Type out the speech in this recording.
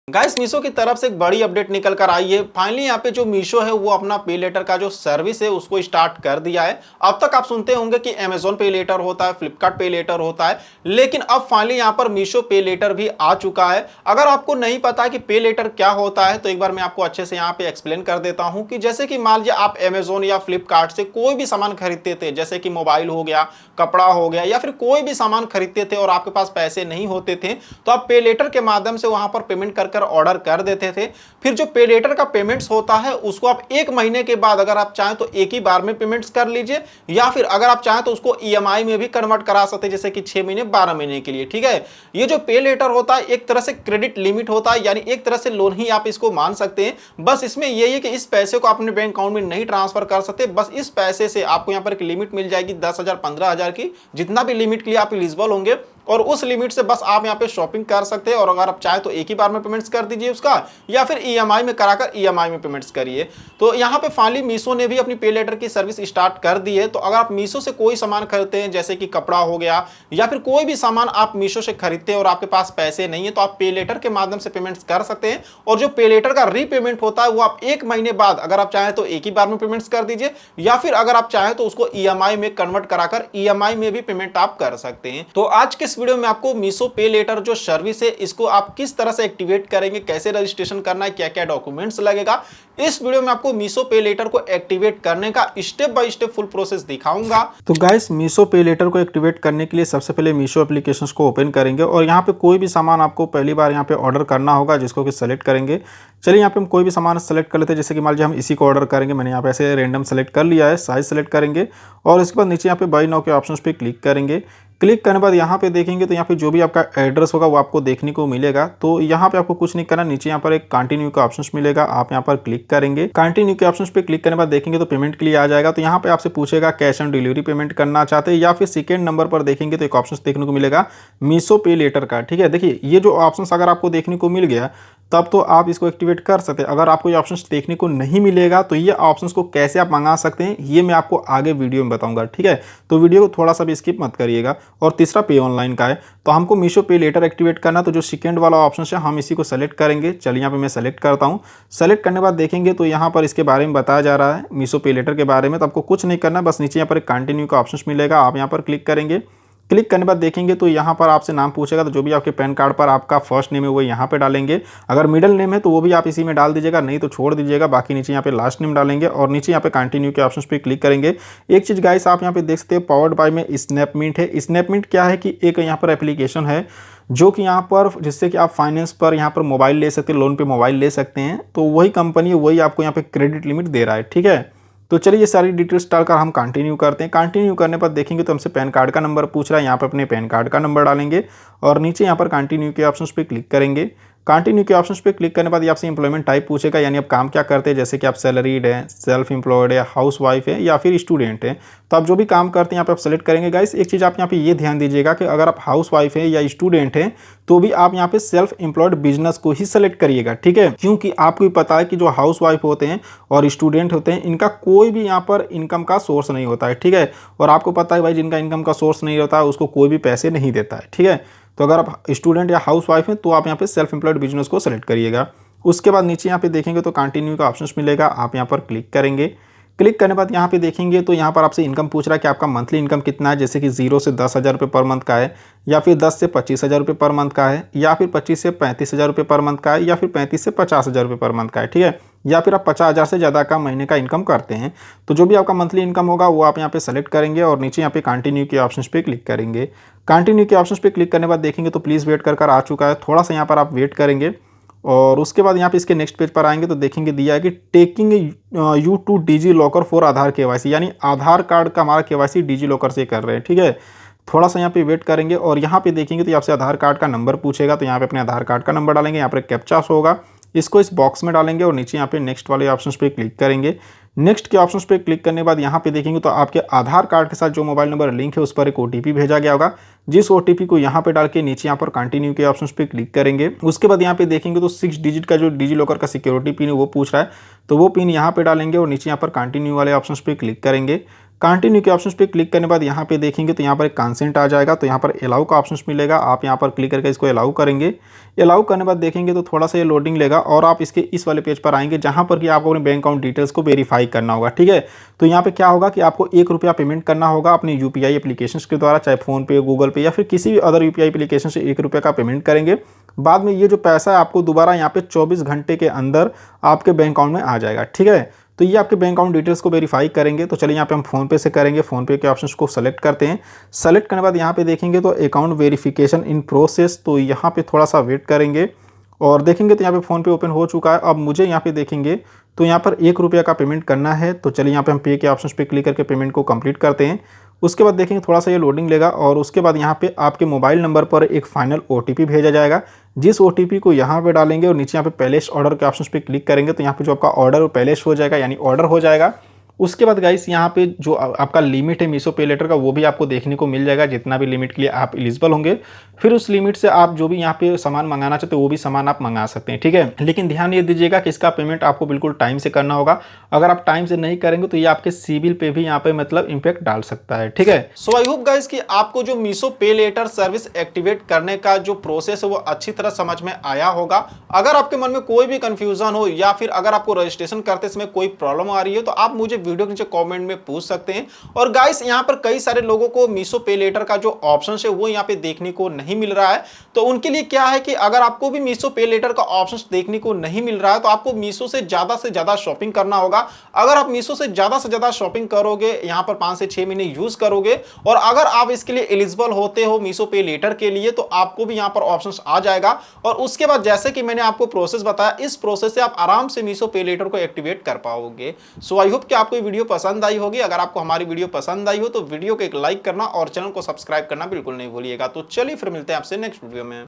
Guys Meesho की तरफ से एक बड़ी अपडेट निकल कर आई है। फाइनली यहाँ पे जो मीशो है वो अपना पे लेटर का जो सर्विस है उसको स्टार्ट कर दिया है। अब तक आप सुनते होंगे कि अमेजोन पे लेटर होता है, फ्लिपकार्ट पे लेटर होता है, लेकिन अब फाइनली यहाँ पर मीशो पे लेटर भी आ चुका है। अगर आपको नहीं पता कि पे लेटर क्या होता है तो एक बार मैं आपको अच्छे से यहाँ पे एक्सप्लेन कर देता हूँ कि जैसे कि मान लीजिए आप अमेजोन या फ्लिपकार्ट से कोई भी सामान खरीदते थे, जैसे कि मोबाइल हो गया, कपड़ा हो गया या फिर कोई भी सामान खरीदते थे और आपके पास पैसे नहीं होते थे तो आप पे लेटर के माध्यम से वहां पर पेमेंट कर ऑर्डर कर देते थे। फिर जो पे लेटर का पेमेंट्स होता है उसको आप एक महीने के बाद अगर आप चाहें तो एक ही बार में पेमेंट्स कर लीजिए, या फिर अगर आप चाहें तो उसको ईएमआई में भी कन्वर्ट करा सकते हैं, जैसे कि 6 महीने 12 महीने के लिए। ठीक है, ये जो पे लेटर होता है एक तरह से क्रेडिट लिमिट होता है, यानी एक तरह से लोन ही आप इसको मान सकते हैं। बस इसमें यही है कि इस पैसे को अपने बैंक अकाउंट में नहीं ट्रांसफर कर सकते, बस इस पैसे से आपको यहाँ पर एक लिमिट मिल जाएगी 10,000 15,000 की, जितना भी लिमिट के लिए आप एलिजिबल होंगे, और उस लिमिट से बस आप यहाँ पे शॉपिंग कर सकते हैं। और अगर आप चाहें तो एक ही बार में पेमेंट्स कर दीजिए उसका, या फिर ईएमआई में कराकर ईएमआई में पेमेंट्स करिए। तो यहाँ पे फाइनली मीशो ने भी अपनी पे लेटर की सर्विस स्टार्ट कर दी है। तो अगर आप मीशो से कोई सामान खरीदते हैं, जैसे कि कपड़ा हो गया या फिर कोई भी सामान आप मीशो से खरीदते हैं और आपके पास पैसे नहीं है, तो आप पे लेटर के माध्यम से पेमेंट्स कर सकते हैं। और जो पे लेटर का रीपेमेंट होता है वो आप एक महीने बाद अगर आप चाहें तो एक ही बार में पेमेंट्स कर दीजिए, या फिर अगर आप चाहें तो उसको ईएमआई में कन्वर्ट कराकर ईएमआई में भी पेमेंट आप कर सकते हैं। तो आज के इस वीडियो में आपको मीशो पे लेटर जो सर्विस है इसको आप किस तरह से एक्टिवेट करेंगे, कैसे रजिस्ट्रेशन करना है, क्या क्या डॉक्यूमेंट्स लगेगा, इस वीडियो में आपको मीशो पे लेटर को एक्टिवेट करने का step by step full process दिखाऊंगा। तो गाइस मीशो पे लेटर को एक्टिवेट करने के लिए सबसे पहले मीशो एप्लीकेशंस को ओपन करेंगे और यहाँ पे कोई भी सामान आपको पहली बार यहाँ पे ऑर्डर करना होगा, जिसको कि सेलेक्ट करेंगे। चलिए यहाँ पे हम कोई भी सामान सेलेक्ट कर लेते हैं, जैसे कि मान लीजिए हम इसी को ऑर्डर करेंगे। मैंने यहाँ पे ऐसे रैंडम सेलेक्ट कर लिया है, साइज सेलेक्ट करेंगे और इसके बाद नीचे यहाँ पे बाय नाउ के ऑप्शन पे क्लिक करेंगे। क्लिक करने के बाद यहाँ पे देखेंगे तो यहाँ पे जो भी आपका एड्रेस होगा वो आपको देखने को मिलेगा। तो यहाँ पे आपको कुछ नहीं करना, नीचे यहाँ पर एक कंटिन्यू का ऑप्शन मिलेगा, आप यहाँ पर क्लिक करेंगे। कंटिन्यू के ऑप्शन पे क्लिक करने के बाद देखेंगे तो पेमेंट के लिए आ जाएगा। तो यहाँ पे आपसे पूछेगा कैश ऑन डिलीवरी पेमेंट करना चाहते हैं या फिर सेकेंड नंबर पर देखेंगे तो एक ऑप्शन देखने को मिलेगा मीशो पे लेटर का। ठीक है, देखिए ये जो ऑप्शन अगर आपको देखने को मिल गया तब तो आप इसको एक्टिवेट कर सकते हैं। अगर आपको ये ऑप्शंस देखने को नहीं मिलेगा तो ये ऑप्शंस को कैसे आप मंगा सकते हैं ये मैं आपको आगे वीडियो में बताऊंगा। ठीक है, तो वीडियो को थोड़ा सा भी स्किप मत करिएगा। और तीसरा पे ऑनलाइन का है, तो हमको मीशो पे लेटर एक्टिवेट करना, तो जो सेकंड वाला ऑप्शन है हम इसी को सेलेक्ट करेंगे। चलिए यहाँ पे मैं सेलेक्ट करता हूँ। सेलेक्ट करने के बाद देखेंगे तो यहाँ पर इसके बारे में बताया जा रहा है मीशो पे लेटर के बारे में। तो आपको कुछ नहीं करना, बस नीचे यहाँ पर एक कंटिन्यू का ऑप्शन मिलेगा, आप यहाँ पर क्लिक करेंगे। क्लिक करने के बाद देखेंगे तो यहाँ पर आपसे नाम पूछेगा, तो जो भी आपके पैन कार्ड पर आपका फर्स्ट नेम है वो यहाँ पे डालेंगे। अगर मिडिल नेम है तो वो भी आप इसी में डाल दीजिएगा, नहीं तो छोड़ दीजिएगा। बाकी नीचे यहाँ पे लास्ट नेम डालेंगे और नीचे यहाँ पे कंटिन्यू के ऑप्शन पे क्लिक करेंगे। एक चीज़ गाइस आप यहाँ पे देख सकते हैं, पावर्ड बाय में स्नैपमिंट है। स्नैपमिंट क्या है कि एक यहाँ पर एप्लीकेशन है जो कि यहाँ पर जिससे कि आप फाइनेंस पर यहाँ पर मोबाइल ले सकते हैं, लोन पे मोबाइल ले सकते हैं। तो वही कंपनी है, वही आपको यहाँ पे क्रेडिट लिमिट दे रहा है। ठीक है, तो चलिए ये सारी डिटेल्स डालकर हम कंटिन्यू करते हैं। कंटिन्यू करने पर देखेंगे तो हमसे पैन कार्ड का नंबर पूछ रहा है, यहाँ पर अपने पैन कार्ड का नंबर डालेंगे और नीचे यहाँ पर कंटिन्यू के ऑप्शंस पे क्लिक करेंगे। कंटिन्यू के ऑप्शंस पे क्लिक करने के बाद ये आपसे एम्प्लॉयमेंट टाइप पूछेगा, यानी आप काम क्या करते हैं, जैसे कि आप सैलरीड हैं, सेल्फ एम्प्लॉयड है, हाउस वाइफ है या फिर स्टूडेंट है। तो आप जो भी काम करते हैं यहाँ पे आप सेलेक्ट करेंगे। गाइस एक चीज़ आप यहाँ पे ये ध्यान दीजिएगा कि अगर आप हाउस वाइफ है या स्टूडेंट हैं तो भी आप यहाँ पे सेल्फ एम्प्लॉयड बिजनेस को ही सेलेक्ट करिएगा। ठीक है, क्योंकि आपको भी पता है कि जो हाउस वाइफ होते हैं और स्टूडेंट होते हैं इनका कोई भी यहाँ पर इनकम का सोर्स नहीं होता है। ठीक है, और आपको पता है भाई जिनका इनकम का सोर्स नहीं होता है उसको कोई भी पैसे नहीं देता है। ठीक है, तो अगर आप स्टूडेंट या हाउस वाइफ हैं तो आप यहाँ पे सेल्फ एम्प्लॉयड बिजनेस को सेलेक्ट करिएगा। उसके बाद नीचे यहाँ पे देखेंगे तो कंटिन्यू का ऑप्शन मिलेगा, आप यहाँ पर क्लिक करेंगे। क्लिक करने के बाद यहाँ पे देखेंगे तो यहाँ पर आपसे इनकम पूछ रहा है कि आपका मंथली इनकम कितना है, जैसे कि 0 से 10,000 रुपये पर मंथ का है, या फिर 10 से 25,000 रुपये पर मंथ का है, या फिर 25 से 35,000 रुपये पर मंथ का है, या फिर 35 से 50,000 रुपये पर मंथ का है। ठीक है, या फिर आप 50,000 से ज़्यादा का महीने का इनकम करते हैं। तो जो भी आपका मंथली इनकम होगा वो आप यहाँ पे सेलेक्ट करेंगे और नीचे यहाँ पे कंटिन्यू के ऑप्शन पे क्लिक करेंगे। कंटिन्यू के ऑप्शन पे क्लिक करने के बाद देखेंगे तो प्लीज़ वेट कर आ चुका है, थोड़ा सा यहाँ पर आप वेट करेंगे। और उसके बाद यहाँ पे इसके नेक्स्ट पेज पर आएंगे तो देखेंगे दिया है कि taking you to DigiLocker for Aadhaar KYC, यानी आधार कार्ड का हमारा केवाईसी डिजी लॉकर से कर रहे हैं। ठीक है, थोड़ा सा यहाँ पे वेट करेंगे और यहाँ पे देखेंगे तो आपसे आधार कार्ड का नंबर पूछेगा, तो यहाँ पे अपने आधार कार्ड का नंबर डालेंगे। यहाँ पर कैप्चा होगा, इसको इस बॉक्स में डालेंगे और नीचे यहाँ पे नेक्स्ट वाले ऑप्शन पे क्लिक करेंगे। नेक्स्ट के ऑप्शन पे क्लिक करने के बाद यहाँ पे देखेंगे तो आपके आधार कार्ड के साथ जो मोबाइल नंबर लिंक है उस पर एक ओटीपी भेजा गया होगा, जिस ओटीपी को यहाँ पे डाल के नीचे यहाँ पर कंटिन्यू के ऑप्शन पे क्लिक करेंगे। उसके बाद यहाँ पे देखेंगे तो 6 डिजिट का जो डिजी लॉकर का सिक्योरिटी पिन है वो पूछ रहा है, तो वो पिन यहाँ पे डालेंगे और नीचे यहाँ पर कंटिन्यू वाले ऑप्शन पे क्लिक करेंगे। कंटिन्यू के ऑप्शन पे क्लिक करने के बाद यहाँ पे देखेंगे तो यहाँ पर एक कंसेंट आ जाएगा, तो यहाँ पर अलाउ का ऑप्शन मिलेगा, आप यहाँ पर क्लिक करके इसको अलाउ करेंगे। अलाउ करने के बाद देखेंगे तो थोड़ा सा ये लोडिंग लेगा और आप इसके इस वाले पेज पर आएंगे जहाँ पर कि आपको अपने बैंक अकाउंट डिटेल्स को वेरीफाई करना होगा। ठीक है, तो यहाँ पे क्या होगा कि आपको ₹1 पेमेंट करना होगा अपने यूपीआई एप्लीकेशन के द्वारा, चाहे फोन पे, गूगल पे या फिर किसी भी अदर यूपीआई एप्लीकेशन से ₹1 का पेमेंट करेंगे। बाद में ये जो पैसा है आपको दोबारा यहाँ पे 24 घंटे के अंदर आपके बैंक अकाउंट में आ जाएगा। ठीक है, तो ये आपके बैंक अकाउंट डिटेल्स को वेरीफाई करेंगे। तो चलिए यहाँ पे हम फोन पे से करेंगे, फोन पे के ऑप्शंस को सेलेक्ट करते हैं। सेलेक्ट करने के बाद यहाँ पे देखेंगे तो अकाउंट वेरिफिकेशन इन प्रोसेस, तो यहाँ पे थोड़ा सा वेट करेंगे और देखेंगे तो यहाँ पे फोन पे ओपन हो चुका है। अब मुझे यहाँ पे देखेंगे तो यहाँ पर ₹1 का पेमेंट करना है, तो चलिए यहाँ पे हम पे के ऑप्शन पे क्लिक करके पेमेंट को कंप्लीट करते हैं। उसके बाद देखेंगे थोड़ा सा ये लोडिंग लेगा और उसके बाद यहाँ पे आपके मोबाइल नंबर पर एक फाइनल OTP भेजा जाएगा, जिस OTP को यहाँ पे डालेंगे और नीचे यहाँ पे प्लेस ऑर्डर के ऑप्शन पे क्लिक करेंगे तो यहाँ पे जो आपका ऑर्डर प्लेस हो जाएगा, यानी ऑर्डर हो जाएगा। उसके बाद गाइस यहाँ पे जो आपका लिमिट है मीशो पे लेटर का वो भी आपको देखने को मिल जाएगा, जितना भी लिमिट के लिए आप एलिजिबल होंगे। फिर उस लिमिट से आप जो भी यहाँ पे सामान मंगाना चाहते हो वो भी सामान आप मंगा सकते हैं। ठीक है, लेकिन ध्यान ये दीजिएगा कि इसका पेमेंट आपको बिल्कुल टाइम से करना होगा। अगर आप टाइम से नहीं करेंगे तो ये आपके सिबिल पे भी यहाँ पे मतलब इम्पैक्ट डाल सकता है। ठीक है, सो आई होप गाइस कि आपको जो मीशो पे लेटर सर्विस एक्टिवेट करने का जो प्रोसेस है वो अच्छी तरह समझ में आया होगा। अगर आपके मन में कोई भी कंफ्यूजन हो या फिर अगर आपको रजिस्ट्रेशन करते समय कोई प्रॉब्लम आ रही है तो आप मुझे वीडियो के नीचे कमेंट में पूछ सकते हैं। और गाइस यहाँ पर कई सारे लोगों को मीशो पे लेटर का जो ऑप्शन है वो यहाँ पे देखने को नहीं मिल रहा है, तो उनके लिए क्या है कि अगर आपको भी मीशो पे लेटर का ऑप्शन देखने को नहीं मिल रहा है तो आपको मीशो से ज्यादा शॉपिंग करना होगा। अगर आप मीशो से ज्यादा शॉपिंग करोगे, यहाँ पर 5 से 6 महीने यूज करोगे और अगर आप इसके लिए एलिजिबल होते हो मीशो पे लेटर के लिए तो आपको भी यहाँ पर ऑप्शन आ जाएगा। और उसके बाद जैसे कि मैंने आपको प्रोसेस बताया, इस प्रोसेस से आप आराम से मीशो पे लेटर को एक्टिवेट कर पाओगे। सो आई होप कि आपको ये वीडियो पसंद आई होगी। अगर आपको हमारी वीडियो पसंद आई हो तो वीडियो को एक लाइक करना और चैनल को सब्सक्राइब करना बिल्कुल नहीं भूलिएगा। तो चलिए फिर मिलते हैं आपसे नेक्स्ट वीडियो में।